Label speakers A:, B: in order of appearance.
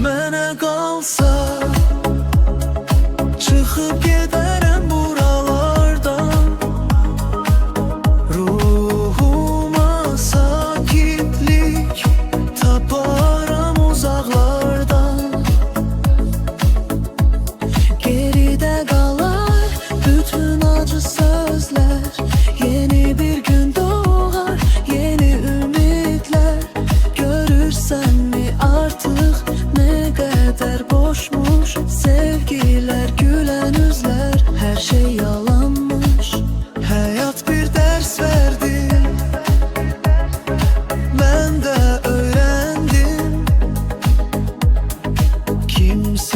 A: Mənə qalsa çıxıb gedərəm buralardan, ruhuma sakitlik taparam uzaqlardan. Geridə qalar bütün acı sözlər, yeni bir gün doğar, yeni ümidlər. Görürsənmi artıq nə qədər boşmuş sevgilər, gülən üzlər, hər şey yalanmış. Həyat bir dərs verdi, mən də öyrəndim. Kimsə